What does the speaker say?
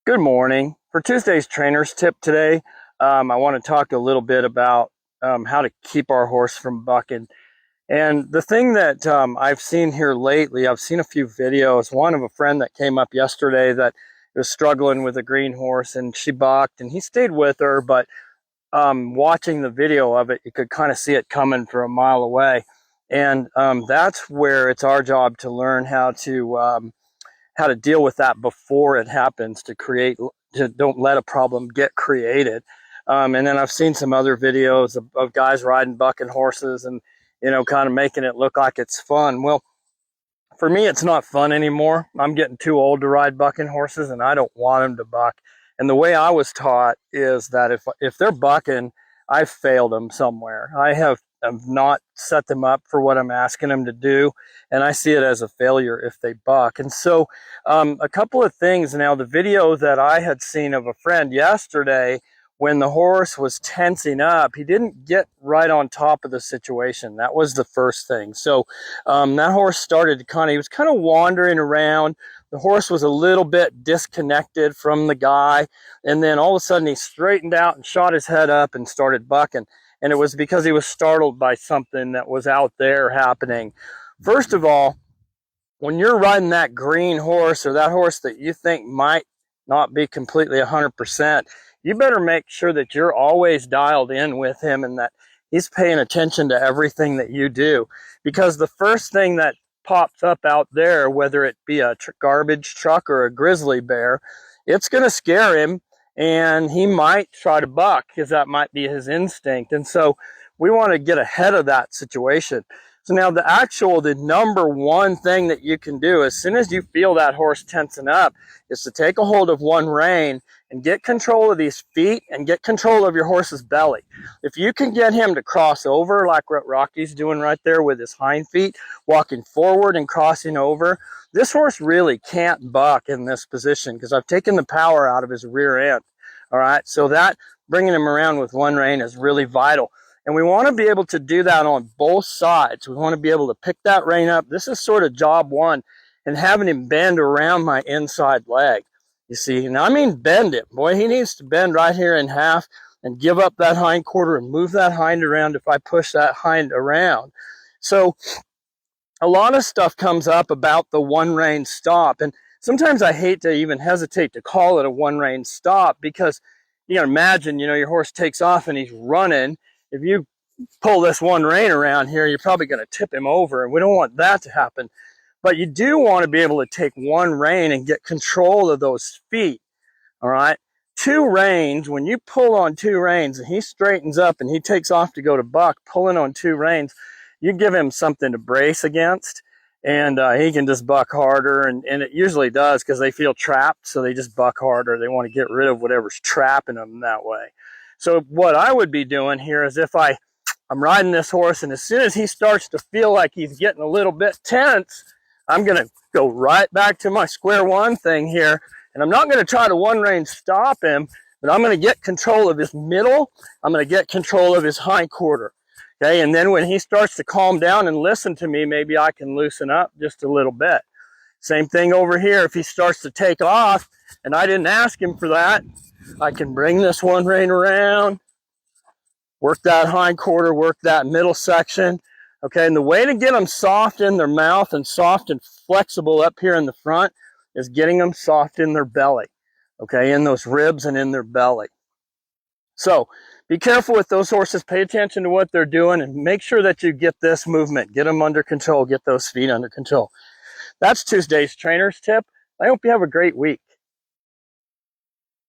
Good morning. For Tuesday's trainer's tip today, I want to talk a little bit about how to keep our horse from bucking. And the thing that I've seen here lately, I've seen a few videos. One of a friend that came up yesterday that was struggling with a green horse, and she bucked, and he stayed with her. But watching the video of it, you could kind of see it coming from a mile away. And that's where it's our job to learn how to deal with that before it happens, don't let a problem get created. And then I've seen some other videos of guys riding bucking horses and, kind of making it look like it's fun. Well, for me, it's not fun anymore. I'm getting too old to ride bucking horses, and I don't want them to buck. And the way I was taught is that if they're bucking, I've failed them somewhere. I have not set them up for what I'm asking them to do, and I see it as a failure if they buck. And so a couple of things. Now, the video that I had seen of a friend yesterday, when the horse was tensing up, he didn't get right on top of the situation. That was the first thing. So that horse started he was kind of wandering around. The horse was a little bit disconnected from the guy, and then all of a sudden he straightened out and shot his head up and started bucking. And it was because he was startled by something that was out there happening. First of all, when you're riding that green horse, or that horse that you think might not be completely 100%, you better make sure that you're always dialed in with him and that he's paying attention to everything that you do. Because the first thing that pops up out there, whether it be a garbage truck or a grizzly bear, it's going to scare him, and he might try to buck because that might be his instinct. And so we want to get ahead of that situation. So now the number one thing that you can do as soon as you feel that horse tensing up is to take a hold of one rein and get control of these feet and get control of your horse's belly. If you can get him to cross over like what Rocky's doing right there with his hind feet, walking forward and crossing over, this horse really can't buck in this position because I've taken the power out of his rear end. All right, so that bringing him around with one rein is really vital. And we want to be able to do that on both sides. We want to be able to pick that rein up. This is sort of job one, and having him bend around my inside leg. You see, and I mean bend it. Boy, he needs to bend right here in half and give up that hind quarter and move that hind around if I push that hind around. So a lot of stuff comes up about the one rein stop. And sometimes I hate to even hesitate to call it a one rein stop because you can imagine, your horse takes off and he's running. If you pull this one rein around here, you're probably going to tip him over, and we don't want that to happen. But you do want to be able to take one rein and get control of those feet, all right? Two reins, when you pull on two reins and he straightens up and he takes off to go to buck, pulling on two reins, you give him something to brace against, and he can just buck harder, and it usually does because they feel trapped, so they just buck harder. They want to get rid of whatever's trapping them that way. So what I would be doing here is if I'm riding this horse, and as soon as he starts to feel like he's getting a little bit tense, I'm going to go right back to my square one thing here, and I'm not going to try to one rein stop him, but I'm going to get control of his middle. I'm going to get control of his hind quarter. Okay, and then when he starts to calm down and listen to me, maybe I can loosen up just a little bit. Same thing over here. If he starts to take off, and I didn't ask him for that, I can bring this one rein around, work that hind quarter, work that middle section. Okay, and the way to get them soft in their mouth and soft and flexible up here in the front is getting them soft in their belly. Okay, in those ribs and in their belly. So be careful with those horses. Pay attention to what they're doing and make sure that you get this movement. Get them under control. Get those feet under control. That's Tuesday's trainer's tip. I hope you have a great week.